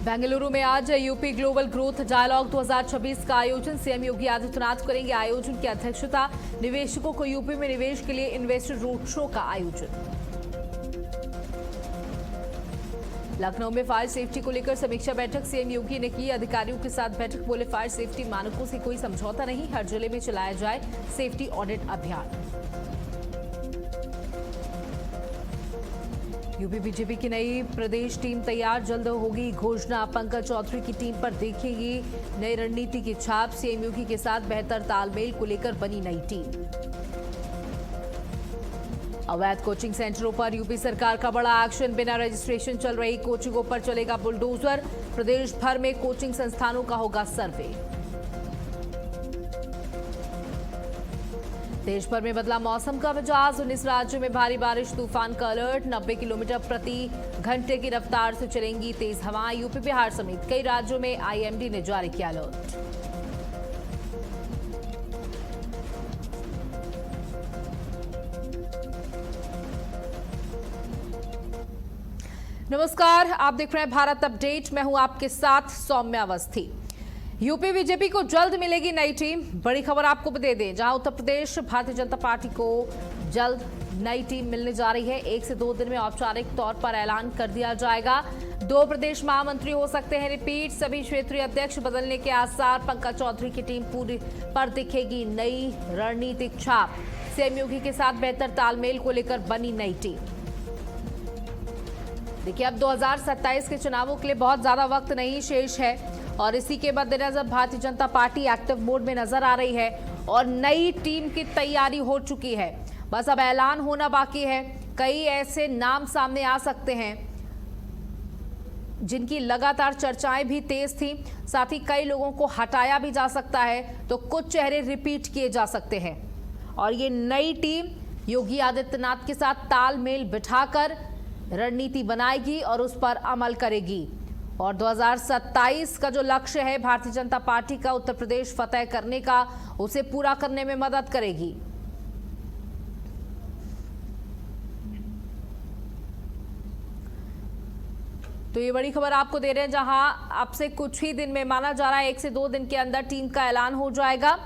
बेंगलुरु में आज UP global growth dialogue 2026 का आयोजन सीएम योगी आदित्यनाथ करेंगे। आयोजन की अध्यक्षता। निवेशकों को यूपी में निवेश के लिए इन्वेस्टर रोड शो का आयोजन। लखनऊ में फायर सेफ्टी को लेकर समीक्षा बैठक सीएम योगी ने की। अधिकारियों के साथ बैठक। बोले फायर सेफ्टी मानकों से कोई समझौता नहीं, हर जिले में चलाया जाए सेफ्टी ऑडिट अभियान। यूपी बीजेपी की नई प्रदेश टीम तैयार, जल्द होगी घोषणा। पंकज चौधरी की टीम पर देखेगी नई रणनीति की छाप। सीएम योगी के साथ बेहतर तालमेल को लेकर बनी नई टीम। अवैध कोचिंग सेंटरों पर यूपी सरकार का बड़ा एक्शन। बिना रजिस्ट्रेशन चल रही कोचिंगों पर चलेगा बुलडोजर। प्रदेश भर में कोचिंग संस्थानों का होगा सर्वे। देश भर में बदला मौसम का मिजाज। 19 राज्यों में भारी बारिश, तूफान का अलर्ट। 90 किलोमीटर प्रति घंटे की रफ्तार से चलेंगी तेज हवाएं। यूपी बिहार समेत कई राज्यों में आईएमडी ने जारी किया अलर्ट। नमस्कार, आप देख रहे हैं भारत अपडेट। मैं हूं आपके साथ सौम्या अवस्थी। यूपी बीजेपी को जल्द मिलेगी नई टीम। बड़ी खबर आपको दे दें, जहां उत्तर प्रदेश भारतीय जनता पार्टी को जल्द नई टीम मिलने जा रही है। 1 से 2 दिन में औपचारिक तौर पर ऐलान कर दिया जाएगा। 2 प्रदेश महामंत्री हो सकते हैं रिपीट। सभी क्षेत्रीय अध्यक्ष बदलने के आसार। पंकज चौधरी की टीम पूरी पर दिखेगी नई रणनीतिक छाप। सीएम योगी के साथ बेहतर तालमेल को लेकर बनी नई टीम। देखिए, अब 2027 के चुनावों के लिए बहुत ज्यादा वक्त नहीं शेष है और इसी के मद्देनजर Bharatiya Janata party active mode में नजर आ रही है और नई टीम की तैयारी हो चुकी है। बस अब ऐलान होना बाकी है। कई ऐसे नाम सामने आ सकते हैं जिनकी लगातार चर्चाएं भी तेज थी। साथ ही कई लोगों को हटाया भी जा सकता है, तो कुछ चेहरे रिपीट किए जा सकते हैं और ये नई टीम योगी आदित्यनाथ के साथ तालमेल बिठाकर रणनीति बनाएगी और उस पर अमल करेगी। और 2027 का जो लक्ष्य है भारतीय जनता पार्टी का उत्तर प्रदेश फतेह करने का, उसे पूरा करने में मदद करेगी। तो ये बड़ी खबर आपको दे रहे हैं, जहां आपसे कुछ ही दिन में, माना जा रहा है 1 से 2 दिन के अंदर टीम का ऐलान हो जाएगा।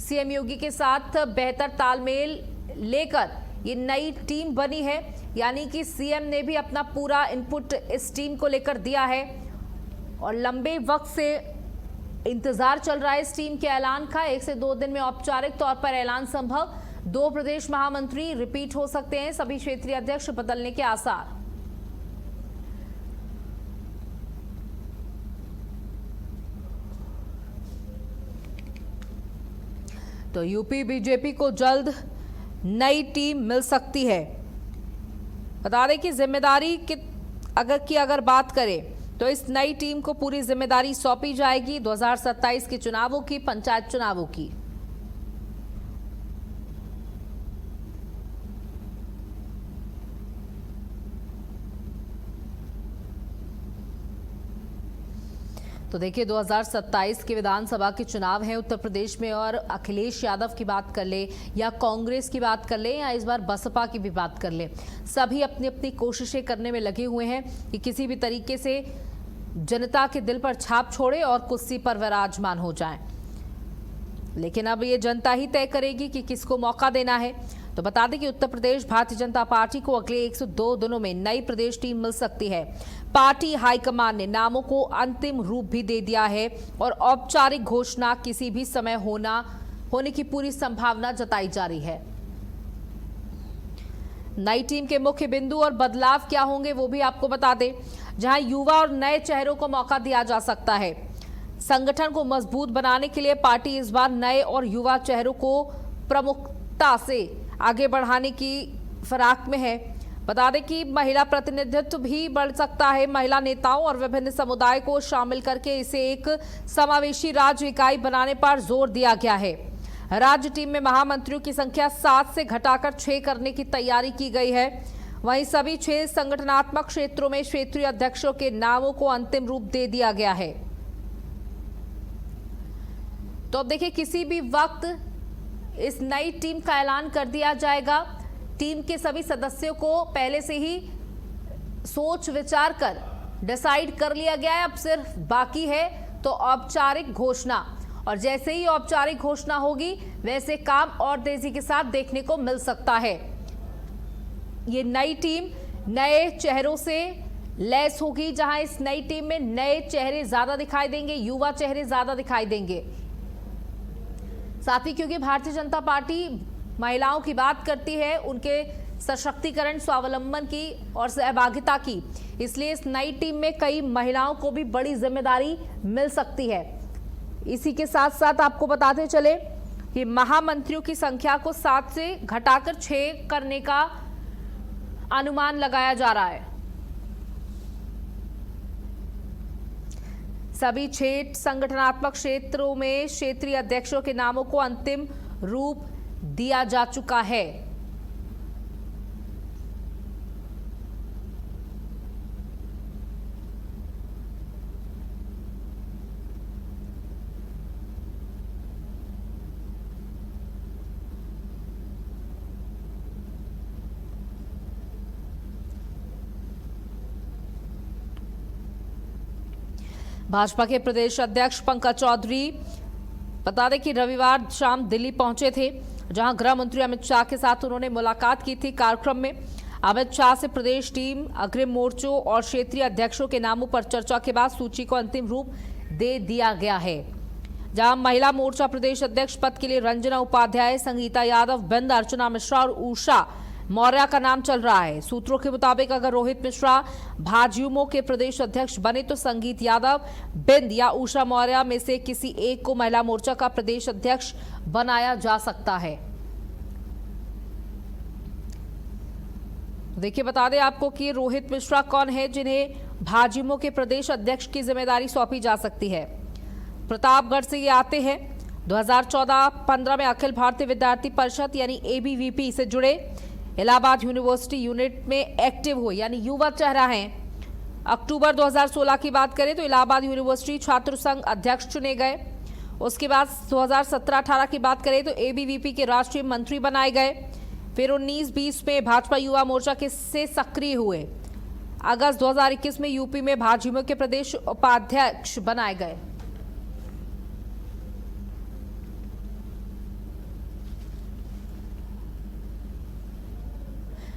सीएम योगी के साथ बेहतर तालमेल लेकर ये नई टीम बनी है, यानी कि सीएम ने भी अपना पूरा इनपुट इस टीम को लेकर दिया है और लंबे वक्त से इंतजार चल रहा है इस टीम के ऐलान का। 1 से 2 दिन में औपचारिक तौर पर ऐलान संभव। 2 प्रदेश महामंत्री रिपीट हो सकते हैं। सभी क्षेत्रीय अध्यक्ष बदलने के आसार। तो यूपी बीजेपी को जल्द नई टीम मिल सकती है। बता दें कि जिम्मेदारी की अगर बात करें तो इस नई टीम को पूरी जिम्मेदारी सौंपी जाएगी 2027 के चुनावों की, पंचायत चुनावों की। तो देखिए, 2027 के विधानसभा के चुनाव हैं उत्तर प्रदेश में और अखिलेश यादव की बात कर ले या कांग्रेस की बात कर ले या इस बार बसपा की भी बात कर ले, सभी अपनी अपनी कोशिशें करने में लगे हुए हैं कि किसी भी तरीके से जनता के दिल पर छाप छोड़े और कुर्सी पर विराजमान हो जाएं। लेकिन अब ये जनता ही तय करेगी कि किसको मौका देना है। तो बता दें कि उत्तर प्रदेश भारतीय जनता पार्टी को अगले 1 से 2 दिनों में नई प्रदेश टीम मिल सकती है। पार्टी हाईकमान ने नामों को अंतिम रूप भी दे दिया है और औपचारिक घोषणा किसी भी समय होने की पूरी संभावना जताई जा रही है। नई टीम के मुख्य बिंदु और बदलाव क्या होंगे वो भी आपको बता दें, जहां युवा और नए चेहरों को मौका दिया जा सकता है। संगठन को मजबूत बनाने के लिए पार्टी इस बार नए और युवा चेहरों को प्रमुखता से आगे बढ़ाने की फिराक में है। बता दें कि महिला प्रतिनिधित्व भी बढ़ सकता है। महिला नेताओं और विभिन्न समुदाय को शामिल करके इसे एक समावेशी राज्य इकाई बनाने पर जोर दिया गया है। राज्य टीम में महामंत्रियों की संख्या 7 से घटाकर 6 करने की तैयारी की गई है। वहीं सभी 6 संगठनात्मक क्षेत्रों में क्षेत्रीय अध्यक्षों के नामों को अंतिम रूप दे दिया गया है। तो अब देखिए, किसी भी वक्त इस नई टीम का ऐलान कर दिया जाएगा। टीम के सभी सदस्यों को पहले से ही सोच विचार कर डिसाइड कर लिया गया है, अब सिर्फ बाकी है तो औपचारिक घोषणा। और जैसे ही औपचारिक घोषणा होगी वैसे काम और तेजी के साथ देखने को मिल सकता है। ये नई टीम नए चेहरों से लैस होगी, जहां इस नई टीम में नए चेहरे ज्यादा दिखाई देंगे, युवा चेहरे ज्यादा दिखाई देंगे। साथ ही क्योंकि भारतीय जनता पार्टी महिलाओं की बात करती है, उनके सशक्तिकरण, स्वावलंबन की और सहभागिता की, इसलिए इस नई टीम में कई महिलाओं को भी बड़ी जिम्मेदारी मिल सकती है। इसी के साथ साथ आपको बताते चले कि महामंत्रियों की संख्या को 7 से घटाकर 6 करने का अनुमान लगाया जा रहा है। सभी 6 संगठनात्मक क्षेत्रों में क्षेत्रीय अध्यक्षों के नामों को अंतिम रूप दिया जा चुका है। भाजपा के प्रदेश अध्यक्ष पंकज चौधरी बता दें कि रविवार शाम दिल्ली पहुंचे थे, जहां गृह मंत्री अमित शाह के साथ उन्होंने मुलाकात की थी। कार्यक्रम में अमित शाह से प्रदेश टीम, अग्रिम मोर्चों और क्षेत्रीय अध्यक्षों के नामों पर चर्चा के बाद सूची को अंतिम रूप दे दिया गया है। जहां महिला मोर्चा प्रदेश अध्यक्ष पद के लिए रंजना उपाध्याय, संगीता यादव, बिंद, अर्चना मिश्रा और उषा मौर्य का नाम चल रहा है। सूत्रों के मुताबिक अगर रोहित मिश्रा भाजयुमो के प्रदेश अध्यक्ष बने तो संगीत यादव, बिंद या उषा मौर्य में से किसी एक को महिला मोर्चा का प्रदेश अध्यक्ष बनाया जा सकता है। देखिए, बता दें आपको कि रोहित मिश्रा कौन है जिन्हें भाजयुमो के प्रदेश अध्यक्ष की जिम्मेदारी सौंपी जा सकती है। प्रतापगढ़ से ये आते हैं। 2014-15 में अखिल भारतीय विद्यार्थी परिषद यानी ABVP से जुड़े, इलाहाबाद यूनिवर्सिटी यूनिट में एक्टिव हुए, यानी युवा चेहरा हैं। अक्टूबर 2016 की बात करें तो इलाहाबाद यूनिवर्सिटी छात्र संघ अध्यक्ष चुने गए। उसके बाद 2017-18 की बात करें तो ABVP के राष्ट्रीय मंत्री बनाए गए। फिर 19-20 में भाजपा युवा मोर्चा के से सक्रिय हुए। अगस्त 2021 में यूपी में भाजयुमो के प्रदेश उपाध्यक्ष बनाए गए।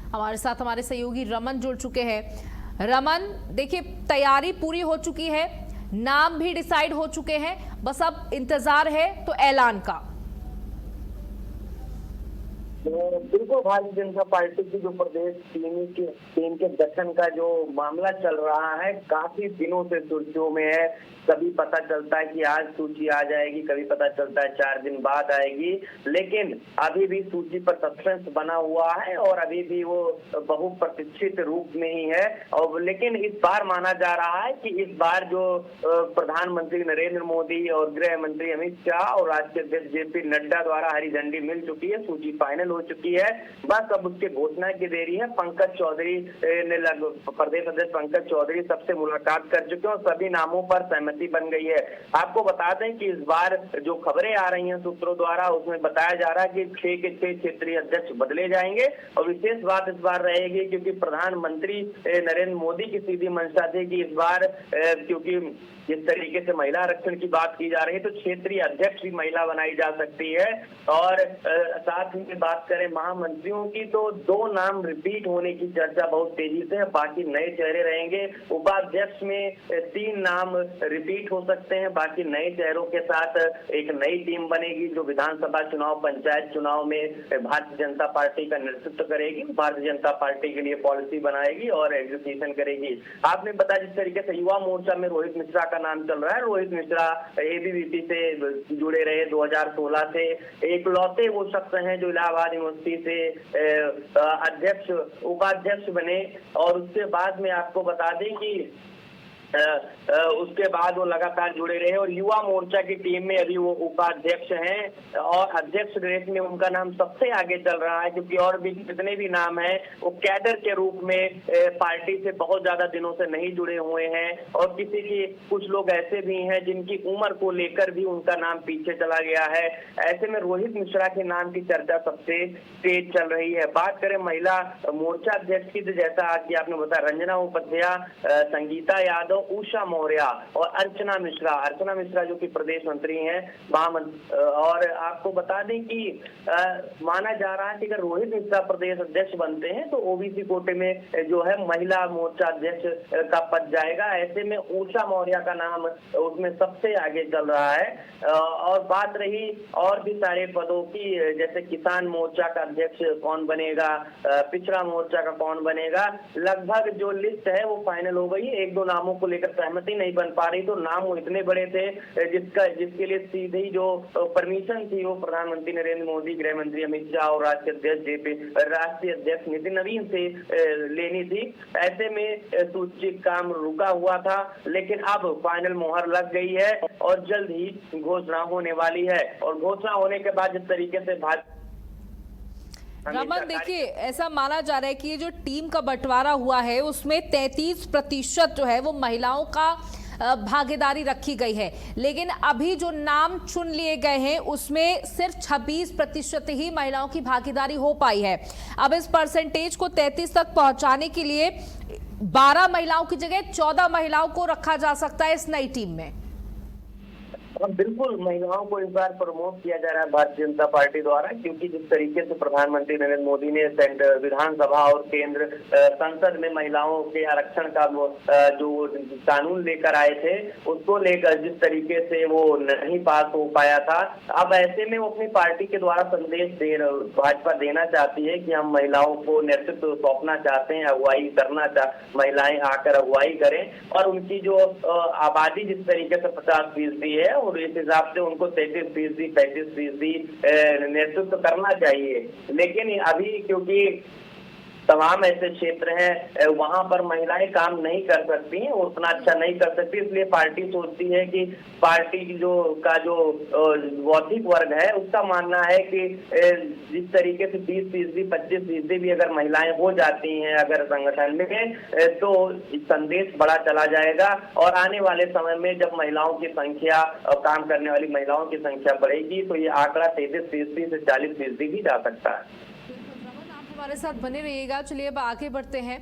हमारे साथ हमारे सहयोगी रमन जुड़ चुके हैं। रमन, देखिए, तैयारी पूरी हो चुकी है, नाम भी डिसाइड हो चुके हैं, बस अब इंतजार है तो ऐलान का। बिल्कुल, भारतीय जनता पार्टी की जो प्रदेश टीम के गठन का जो मामला चल रहा है, काफी दिनों से सुर्खियों में है। कभी पता चलता है कि आज सूची आ जाएगी, कभी पता चलता है 4 दिन बाद आएगी, लेकिन अभी भी सूची पर सस्पेंस बना हुआ है और अभी भी वो बहुप्रतीक्षित रूप में ही है। और लेकिन इस बार माना जा रहा है कि इस बार जो प्रधानमंत्री नरेंद्र मोदी और गृह मंत्री अमित शाह और राष्ट्रीय अध्यक्ष JP नड्डा द्वारा हरी झंडी मिल चुकी है, सूची फाइनल हो चुकी है। बस अब उसके घोषणा की देरी है। पंकज चौधरी ने प्रदेश अध्यक्ष पंकज चौधरी सबसे मुलाकात कर चुके हैं और सभी नामों पर सहमति बन गई है। आपको बता दें कि इस बार जो खबरें आ रही हैं सूत्रों द्वारा, उसमें बताया जा रहा है कि 6 के 6 क्षेत्रीय अध्यक्ष बदले जाएंगे। और विशेष बात इस बार रहेगी क्योंकि प्रधानमंत्री नरेंद्र मोदी की सीधी मंशा थी कि इस बार क्योंकि जिस तरीके से महिला आरक्षण की बात की जा रही है तो क्षेत्रीय अध्यक्ष भी महिला बनाई जा सकती है। और साथ ही बात करें महामंत्रियों की तो 2 नाम रिपीट होने की चर्चा बहुत तेजी से है, बाकी नए चेहरे रहेंगे। उपाध्यक्ष में 3 नाम रिपीट हो सकते हैं, बाकी नए चेहरों के साथ एक नई टीम बनेगी जो विधानसभा चुनाव, पंचायत चुनाव में भारतीय जनता पार्टी का नेतृत्व करेगी, भारतीय जनता पार्टी के लिए पॉलिसी बनाएगी और एग्जीक्यूशन करेगी। आपने बताया जिस तरीके से युवा मोर्चा में रोहित मिश्रा का नाम चल रहा है, रोहित मिश्रा ABVP से जुड़े रहे 2016 से, एकलौते वो शख्स हैं जो इलाहाबाद यूनिवर्सिटी से उपाध्यक्ष बने। और उसके बाद में आपको बता दें कि उसके बाद वो लगातार जुड़े रहे और युवा मोर्चा की टीम में अभी वो उपाध्यक्ष हैं और अध्यक्ष रेस में उनका नाम सबसे आगे चल रहा है, क्योंकि और भी जितने भी नाम हैं वो कैडर के रूप में पार्टी से बहुत ज्यादा दिनों से नहीं जुड़े हुए हैं और किसी की कुछ लोग ऐसे भी हैं जिनकी उम्र को लेकर भी उनका नाम पीछे चला गया है। ऐसे में रोहित मिश्रा के नाम की चर्चा सबसे तेज चल रही है। बात करें महिला मोर्चा अध्यक्ष की, तो जैसा कि आपने बताया, रंजना उपाध्याय, संगीता यादव, उषा मौर्य और अर्चना मिश्रा जो कि प्रदेश मंत्री हैं और आपको बता दें कि माना जा रहा है कि अगर रोहित मिश्रा प्रदेश अध्यक्ष बनते हैं तो ओबीसी कोटे में जो है महिला मोर्चा अध्यक्ष का पद जाएगा। ऐसे में उषा मौर्य का नाम उसमें सबसे आगे चल रहा है। और बात रही और भी सारे पदों की, जैसे किसान मोर्चा का अध्यक्ष कौन बनेगा, पिछड़ा मोर्चा का कौन बनेगा, लगभग जो लिस्ट है वो फाइनल हो गई। एक दो नामों को लेकर सहमति नहीं बन पा रही, तो नाम वो इतने बड़े थे जिसके लिए सीधे ही जो परमिशन थी वो प्रधानमंत्री नरेंद्र मोदी, गृह मंत्री अमित शाह और राष्ट्रीय अध्यक्ष नितिन नवीन से लेनी थी। ऐसे में सूचित काम रुका हुआ था, लेकिन अब फाइनल मोहर लग गई है और जल्द ही घोषणा होने वाली है। और घोषणा होने के बाद जिस तरीके से रमन, देखिए ऐसा माना जा रहा है कि ये जो टीम का बंटवारा हुआ है उसमें 33% जो है वो महिलाओं का भागीदारी रखी गई है, लेकिन अभी जो नाम चुन लिए गए हैं उसमें सिर्फ 26% ही महिलाओं की भागीदारी हो पाई है। अब इस परसेंटेज को 33 तक पहुंचाने के लिए 12 महिलाओं की जगह 14 महिलाओं को रखा जा सकता है इस नई टीम में। बिल्कुल, महिलाओं को इस बार प्रमोट किया जा रहा है भारतीय जनता पार्टी द्वारा, क्योंकि जिस तरीके से प्रधानमंत्री नरेंद्र मोदी ने विधानसभा और केंद्र संसद में महिलाओं के आरक्षण का जो कानून लेकर आए थे उसको लेकर जिस तरीके से वो नहीं पास हो पाया था, अब ऐसे में वो अपनी पार्टी के द्वारा संदेश भाजपा देना चाहती है कि हम महिलाओं को नेतृत्व सौंपना चाहते हैं, अगुवाई करना महिलाएं आकर अगुवाई करें और उनकी जो आबादी जिस तरीके से 50% है और इस हिसाब से उनको 33%, 35% नेतृत्व करना चाहिए। लेकिन अभी क्योंकि तमाम ऐसे क्षेत्र हैं वहां पर महिलाएं काम नहीं कर सकती हैं, उतना अच्छा नहीं कर सकती, इसलिए पार्टी सोचती है कि पार्टी जो बौद्धिक वर्ग है उसका मानना है कि जिस तरीके से 20%, 25% भी अगर महिलाएं हो जाती हैं अगर संगठन में, तो संदेश बड़ा चला जाएगा और आने वाले समय में जब महिलाओं की संख्या, काम करने वाली महिलाओं की संख्या बढ़ेगी तो ये आंकड़ा 33% से 40% भी जा सकता है। हमारे साथ बने रहिएगा। चलिए अब आगे बढ़ते हैं।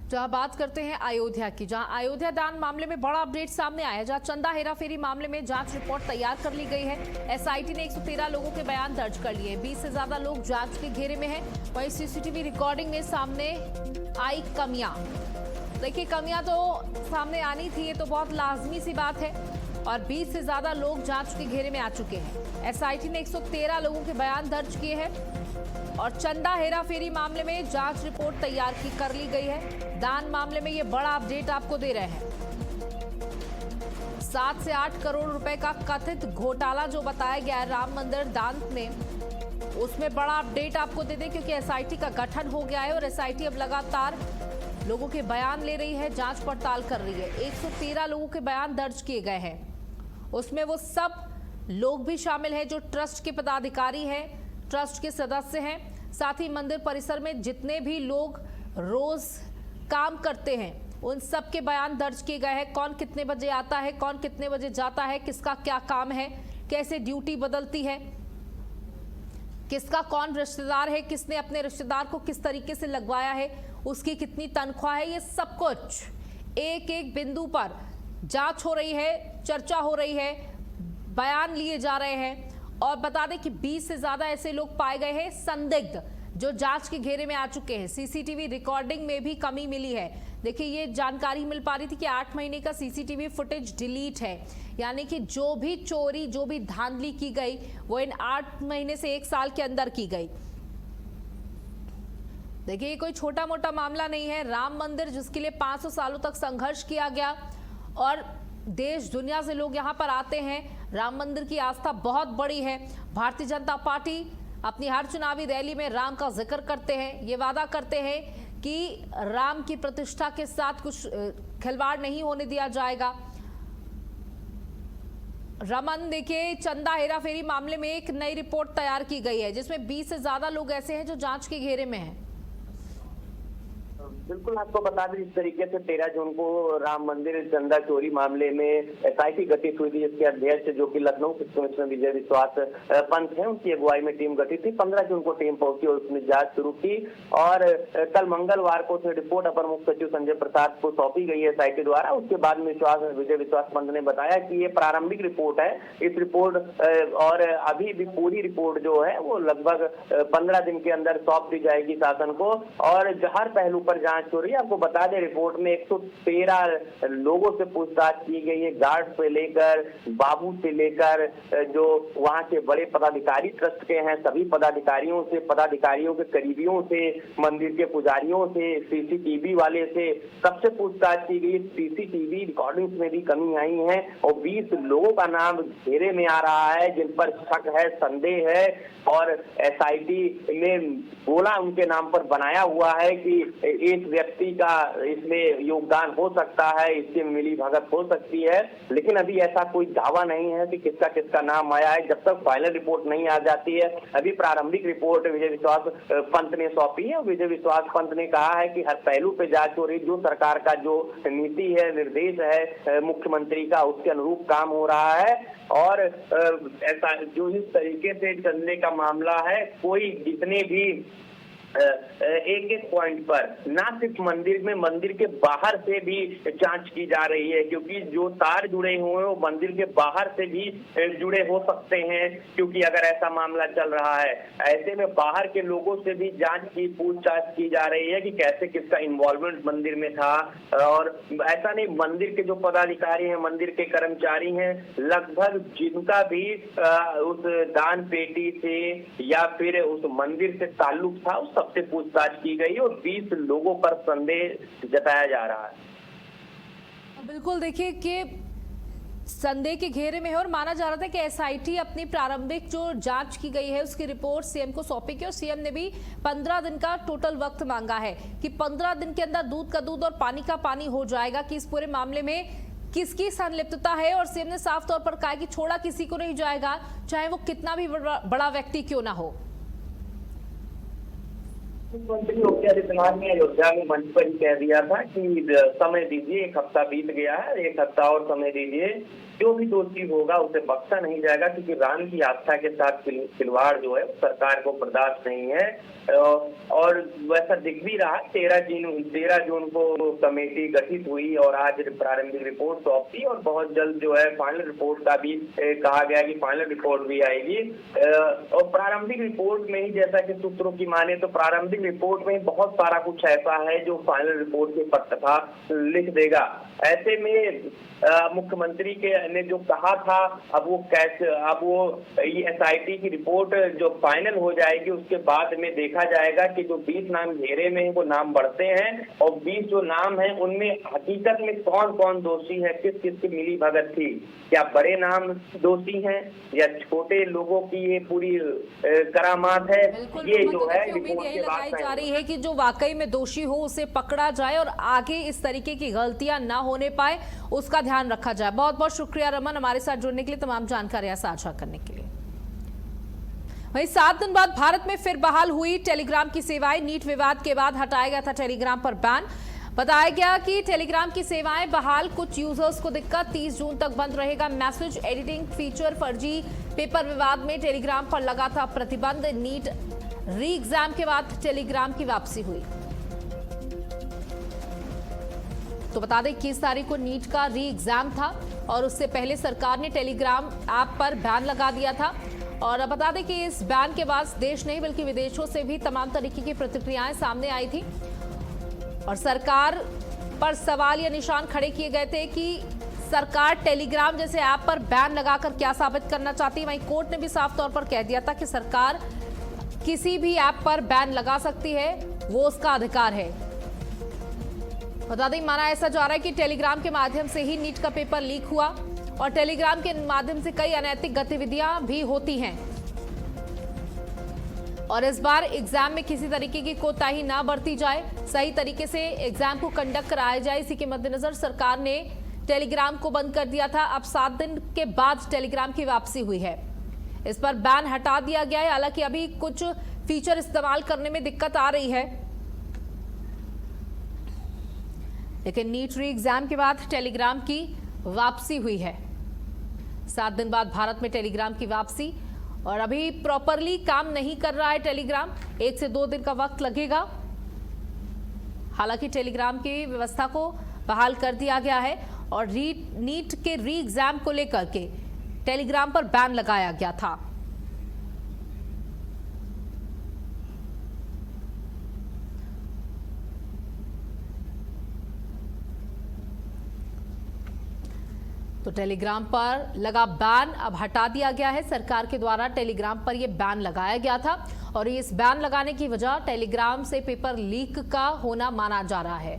जहां बात करते हैं अयोध्या की, जहां अयोध्या दान मामले में बड़ा अपडेट सामने आया, जहां चंदा हेराफेरी मामले में जांच रिपोर्ट तैयार कर ली गई है। एसआईटी ने 113 लोगों के बयान दर्ज कर लिए, 20 से ज्यादा लोग जांच के घेरे में हैं। वहीं सीसीटीवी रिकॉर्डिंग में सामने आई कमियां। देखिए, कमियां तो सामने आनी थी, ये तो बहुत लाजमी सी बात है और 20 से ज्यादा लोग जांच के घेरे में आ चुके हैं। एसआईटी ने 113 लोगों के बयान दर्ज किए हैं और चंदा हेराफेरी मामले में जांच रिपोर्ट तैयार कर ली गई है। दान मामले में ये बड़ा अपडेट आपको दे रहे हैं। 7 से 8 करोड़ रुपए का कथित घोटाला जो बताया गया है राम मंदिर दान में, उसमें बड़ा अपडेट आपको दे दें क्योंकि एसआईटी का गठन हो गया है और एसआईटी अब लगातार लोगों के बयान ले रही है, जांच पड़ताल कर रही है। 113 लोगों के बयान दर्ज किए गए हैं, उसमें वो सब लोग भी शामिल हैं जो ट्रस्ट के पदाधिकारी हैं, ट्रस्ट के सदस्य हैं, साथ ही मंदिर परिसर में जितने भी लोग रोज काम करते हैं उन सब के बयान दर्ज किए गए हैं। कौन कितने बजे आता है, कौन कितने बजे जाता है, किसका क्या काम है, कैसे ड्यूटी बदलती है, किसका कौन रिश्तेदार है, किसने अपने रिश्तेदार को किस तरीके से लगवाया है, उसकी कितनी तनख्वाह है, ये सब कुछ एक एक बिंदु पर जांच हो रही है, चर्चा हो रही है, बयान लिए जा रहे हैं। और बता दें कि 20 से ज्यादा ऐसे लोग पाए गए हैं संदिग्ध जो जांच के घेरे में आ चुके हैं। सीसीटीवी रिकॉर्डिंग में भी कमी मिली है। देखिए, ये जानकारी मिल पा रही थी कि 8 महीने का सीसीटीवी फुटेज डिलीट है, यानी कि जो भी चोरी, जो भी धांधली की गई वो इन 8 महीने से 1 साल के अंदर की गई। देखिए, ये कोई छोटा मोटा मामला नहीं है। राम मंदिर जिसके लिए 500 सालों तक संघर्ष किया गया और देश दुनिया से लोग यहाँ पर आते हैं, राम मंदिर की आस्था बहुत बड़ी है। भारतीय जनता पार्टी अपनी हर चुनावी रैली में राम का जिक्र करते हैं, ये वादा करते हैं कि राम की प्रतिष्ठा के साथ कुछ खिलवाड़ नहीं होने दिया जाएगा। रमन, देखिए, चंदा हेराफेरी मामले में एक नई रिपोर्ट तैयार की गई है जिसमें 20 से ज्यादा लोग ऐसे हैं जो जांच के घेरे में हैं। बिल्कुल, आपको बता दें, इस तरीके से 13 जून को राम मंदिर चंदा चोरी मामले में एसआईटी गठित हुई थी, जिसके अध्यक्ष जो कि लखनऊ के कमिश्नर विजय विश्वास पंत हैं, उनकी अगुवाई में टीम गठित थी। 15 जून को टीम पहुंची और उसने जांच शुरू की और कल मंगलवार को उसने रिपोर्ट अपर मुख्य सचिव संजय प्रसाद को सौंपी गई है एसआईटी द्वारा। उसके बाद में विजय विश्वास पंत ने बताया कि ये प्रारंभिक रिपोर्ट है। इस रिपोर्ट और अभी भी पूरी रिपोर्ट जो है वो लगभग 15 दिन के अंदर सौंप दी जाएगी शासन को और हर पहलू पर जांच हो रही है। आपको बता दें, रिपोर्ट में 113 लोगों से पूछताछ की गई है, गार्ड से लेकर बाबू से लेकर जो वहां के बड़े पदाधिकारी ट्रस्ट के हैं सभी पदाधिकारियों से, पदाधिकारियों के करीबियों से, मंदिर के पुजारियों से, सीसीटीवी वाले से, सबसे पूछताछ की गई। सीसीटीवी रिकॉर्डिंग्स में भी कमी आई है और 20 लोगों का नाम घेरे में आ रहा है जिन पर शक है, संदेह है और एसआईटी ने बोला उनके नाम पर बनाया हुआ है कि एक व्यक्ति का इसमें योगदान हो सकता है, इससे मिली भगत हो सकती है, लेकिन अभी ऐसा कोई दावा नहीं है कि किसका किसका नाम आया है। जब तक फाइनल रिपोर्ट नहीं आ जाती है, अभी प्रारंभिक रिपोर्ट विजय विश्वास पंत ने सौंपी है। विजय विश्वास पंत ने कहा है कि हर पहलू पे जांच हो रही, जो सरकार का जो नीति है, निर्देश है मुख्यमंत्री का, उसके अनुरूप काम हो रहा है और ऐसा जो इस तरीके से चंदे का मामला है, कोई जितने भी एक एक पॉइंट पर ना सिर्फ मंदिर में, मंदिर के बाहर से भी जांच की जा रही है, क्योंकि जो तार जुड़े हुए हैं वो मंदिर के बाहर से भी जुड़े हो सकते हैं, क्योंकि अगर ऐसा मामला चल रहा है ऐसे में बाहर के लोगों से भी जांच की पूछताछ की जा रही है कि कैसे किसका इन्वॉल्वमेंट मंदिर में था। और ऐसा नहीं, मंदिर के जो पदाधिकारी हैं, मंदिर के कर्मचारी हैं, लगभग जिनका भी उस दान पेटी से या फिर उस मंदिर से ताल्लुक था, सबसे पूछताछ की गई और 20 लोगों पर संदेह जताया जा रहा है। बिल्कुल, देखिए कि संदेह के घेरे में है और माना जा रहा था कि एसआईटी अपनी प्रारंभिक जो जांच की गई है उसकी रिपोर्ट सीएम को सौंपेगी और सीएम ने भी 15 दिन का टोटल वक्त मांगा है कि 15 दिन के अंदर दूध का दूध और पानी का पानी हो जाएगा कि इस पूरे मामले में किसकी संलिप्तता है। और सीएम ने साफ तौर पर कहा कि छोड़ा किसी को नहीं जाएगा, चाहे वो कितना भी बड़ा व्यक्ति क्यों ना हो। मुख्यमंत्री योगी आदित्यनाथ ने अयोध्या में मंच पर ही कह दिया था कि समय दीजिए, 1 हफ्ता बीत गया है, 1 हफ्ता और समय दीजिए, जो भी दोषी होगा उसे बख्शा नहीं जाएगा, क्योंकि राम की आस्था के साथ खिलवाड़ जो है सरकार को बर्दाश्त नहीं है। और वैसा दिख भी रहा। 13 जून को कमेटी गठित हुई और आज प्रारंभिक रिपोर्ट सौंपी और बहुत जल्द जो है फाइनल रिपोर्ट का भी कहा गया कि फाइनल रिपोर्ट भी आएगी। और प्रारंभिक रिपोर्ट में ही, जैसा कि सूत्रों की माने तो प्रारंभिक रिपोर्ट में बहुत सारा कुछ ऐसा है जो फाइनल रिपोर्ट के पटकथा लिख देगा। ऐसे में मुख्यमंत्री के ने जो कहा था, अब वो एसआईटी की रिपोर्ट जो फाइनल हो जाएगी उसके बाद में देखा जाएगा कि जो 20 नाम घेरे में है वो नाम बढ़ते हैं और 20 जो नाम है उनमें हकीकत में कौन कौन दोषी है, किस किस की मिली भगत थी, क्या बड़े नाम दोषी हैं या छोटे लोगों की ये पूरी करामात है। ये जो है रिपोर्ट के बाद जा रही है कि जो वाकई में दोषी हो उसे पकड़ा जाए और आगे इस तरीके की गलतियां ना होने पाए उसका ध्यान रखा जाए। बहुत बहुत शुक्रिया रमन, हमारे साथ जुड़ने के लिए, तमाम जानकारियां साझा करने के लिए। वहीं 7 दिन बाद भारत में फिर बहाल हुई टेलीग्राम की सेवाएं। नीट विवाद के बाद हटाया गया था टेलीग्राम पर बैन। बताया गया कि टेलीग्राम की सेवाएं बहाल, कुछ यूजर्स को दिक्कत, 30 जून तक बंद रहेगा मैसेज एडिटिंग फीचर। फर्जी पेपर विवाद में टेलीग्राम पर लगा था प्रतिबंध। नीट री एग्जाम के बाद टेलीग्राम की वापसी हुई। तो बता दें 21 तारीख को नीट का री एग्जाम था और उससे पहले सरकार ने टेलीग्राम ऐप पर बैन लगा दिया था। और बता दें कि इस बैन के बाद देश नहीं बल्कि विदेशों से भी तमाम तरीके की प्रतिक्रियाएं सामने आई थी और सरकार पर सवाल या निशान खड़े किए गए थे कि सरकार टेलीग्राम जैसे ऐप पर बैन लगाकर क्या साबित करना चाहती है। वहीं कोर्ट ने भी साफ तौर पर कह दिया था कि सरकार किसी भी ऐप पर बैन लगा सकती है, वो उसका अधिकार है। बता दें माना ऐसा जा रहा है कि टेलीग्राम के माध्यम से ही नीट का पेपर लीक हुआ और टेलीग्राम के माध्यम से कई अनैतिक गतिविधियां भी होती हैं। और इस बार एग्जाम में किसी तरीके की कोताही ना बरती जाए, सही तरीके से एग्जाम को कंडक्ट कराया जाए। इसी के मद्देनजर सरकार ने टेलीग्राम को बंद कर दिया था। अब 7 दिन के बाद टेलीग्राम की वापसी हुई है। इस पर बैन हटा दिया गया है। हालांकि अभी कुछ फीचर इस्तेमाल करने में दिक्कत आ रही है, लेकिन नीट री एग्जाम के बाद टेलीग्राम की वापसी हुई है। 7 दिन बाद भारत में टेलीग्राम की वापसी, और अभी प्रॉपरली काम नहीं कर रहा है टेलीग्राम। 1 से 2 दिन का वक्त लगेगा। हालांकि टेलीग्राम की व्यवस्था को बहाल कर दिया गया है और नीट के री एग्जाम को लेकर के टेलीग्राम पर बैन लगाया गया था। तो टेलीग्राम पर लगा बैन अब हटा दिया गया है। सरकार के द्वारा टेलीग्राम पर यह बैन लगाया गया था और इस बैन लगाने की वजह टेलीग्राम से पेपर लीक का होना माना जा रहा है।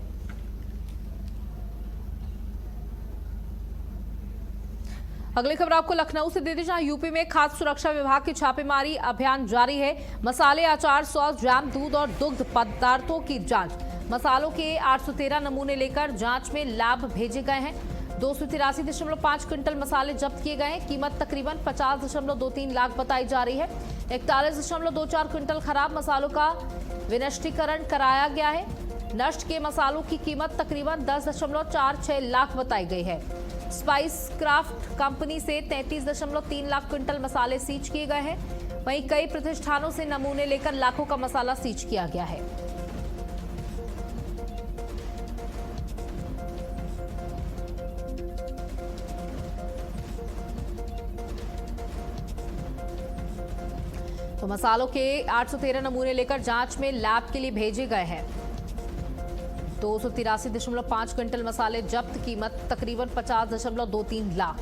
अगली खबर आपको लखनऊ से दे दी, जहां यूपी में खाद्य सुरक्षा विभाग की छापेमारी अभियान जारी है। मसाले, अचार, सॉस, जैम, दूध और दुग्ध पदार्थों की जांच। मसालों के 813 नमूने लेकर जांच में लैब भेजे गए हैं। 283.5 क्विंटल मसाले जब्त किए गए हैं। कीमत तकरीबन 50.23 लाख बताई जा रही है। 41.24 क्विंटल खराब मसालों का विनष्टीकरण कराया गया है। नष्ट के मसालों की कीमत तकरीबन 10.46 लाख बताई गई है। स्पाइस क्राफ्ट कंपनी से 33.3 लाख क्विंटल मसाले सीज किए गए हैं। वहीं कई प्रतिष्ठानों से नमूने लेकर लाखों का मसाला सीज किया गया है। तो मसालों के 813 नमूने लेकर जांच में लैब के लिए भेजे गए हैं। 283.5 क्विंटल मसाले जब्त, कीमत तकरीबन 50.23 लाख।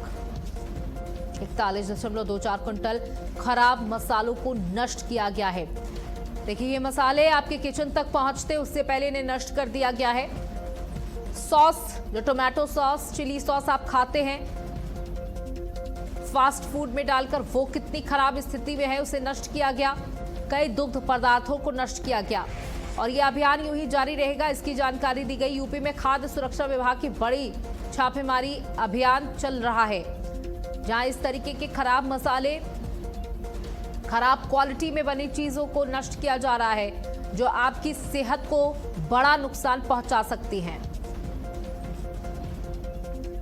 41.24 क्विंटल खराब मसालों को नष्ट किया गया है। देखिए, ये मसाले आपके किचन तक पहुंचते उससे पहले इन्हें नष्ट कर दिया गया है। सॉस, जो टोमेटो सॉस, चिली सॉस आप खाते हैं फास्ट फूड में डालकर, वो कितनी खराब स्थिति में है उसे नष्ट किया गया। कई दुग्ध पदार्थों को नष्ट किया गया और यह अभियान यूं ही जारी रहेगा, इसकी जानकारी दी गई। यूपी में खाद्य सुरक्षा विभाग की बड़ी छापेमारी अभियान चल रहा है, जहां इस तरीके के खराब मसाले, खराब क्वालिटी में बनी चीजों को नष्ट किया जा रहा है, जो आपकी सेहत को बड़ा नुकसान पहुंचा सकती हैं।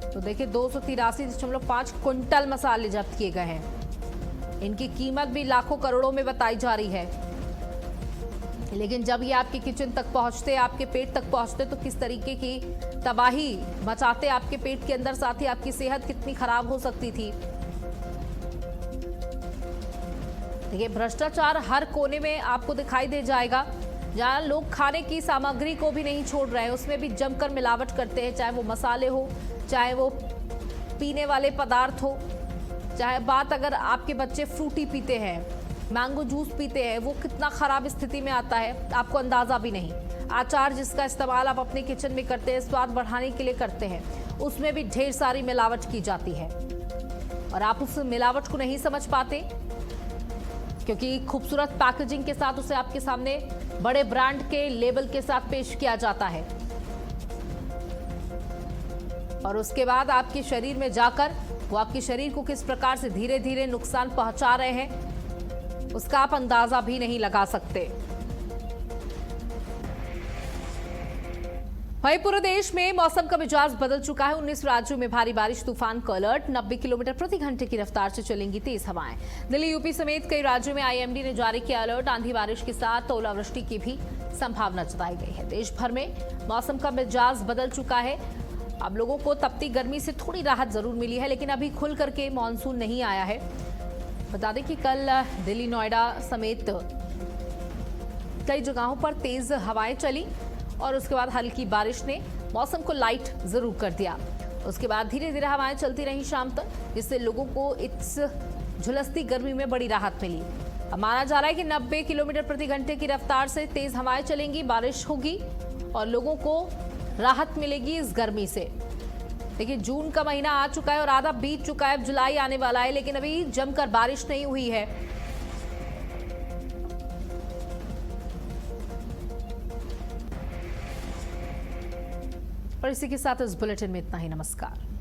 तो देखिए, 283.5 क्विंटल मसाले जब्त किए गए हैं। इनकी कीमत भी लाखों करोड़ों में बताई जा रही है। लेकिन जब ये आपके किचन तक पहुंचते, आपके पेट तक पहुंचते, तो किस तरीके की तबाही मचाते आपके पेट के अंदर, साथ ही आपकी सेहत कितनी खराब हो सकती थी। देखिए, भ्रष्टाचार हर कोने में आपको दिखाई दे जाएगा। जहां लोग खाने की सामग्री को भी नहीं छोड़ रहे हैं, उसमें भी जमकर मिलावट करते हैं, चाहे वो मसाले हो, चाहे वो पीने वाले पदार्थ हो, चाहे बात अगर आपके बच्चे फ्रूटी पीते हैं, मैंगो जूस पीते हैं, वो कितना खराब स्थिति में आता है आपको अंदाजा भी नहीं। अचार जिसका इस्तेमाल आप अपने किचन में करते हैं, स्वाद बढ़ाने के लिए करते हैं, उसमें भी ढेर सारी मिलावट की जाती है और आप उस मिलावट को नहीं समझ पाते, क्योंकि खूबसूरत पैकेजिंग के साथ उसे आपके सामने बड़े ब्रांड के लेबल के साथ पेश किया जाता है और उसके बाद आपके शरीर में जाकर वो आपके शरीर को किस प्रकार से धीरे धीरे नुकसान पहुंचा रहे हैं, उसका आप अंदाजा भी नहीं लगा सकते। वहीं पूरे देश में मौसम का मिजाज बदल चुका है। 19 राज्यों में भारी बारिश, तूफान का अलर्ट। 90 किलोमीटर प्रति घंटे की रफ्तार से चलेंगी तेज हवाएं। दिल्ली, यूपी समेत कई राज्यों में आईएमडी ने जारी किया अलर्ट। आंधी बारिश के साथ ओलावृष्टि की भी संभावना जताई गई है। देश भर में मौसम का मिजाज बदल चुका है। अब लोगों को तपती गर्मी से थोड़ी राहत जरूर मिली है, लेकिन अभी खुल करके मानसून नहीं आया है। बता दें कि कल दिल्ली, नोएडा समेत कई जगहों पर तेज हवाएं चली और उसके बाद हल्की बारिश ने मौसम को लाइट जरूर कर दिया। उसके बाद धीरे धीरे हवाएं चलती रही शाम तक, जिससे लोगों को इस झुलसती गर्मी में बड़ी राहत मिली। अब माना जा रहा है कि 90 किलोमीटर प्रति घंटे की रफ्तार से तेज हवाएं चलेंगी, बारिश होगी और लोगों को राहत मिलेगी इस गर्मी से। देखिए, जून का महीना आ चुका है और आधा बीत चुका है, अब जुलाई आने वाला है, लेकिन अभी जमकर बारिश नहीं हुई है। और इसी के साथ इस बुलेटिन में इतना ही। नमस्कार।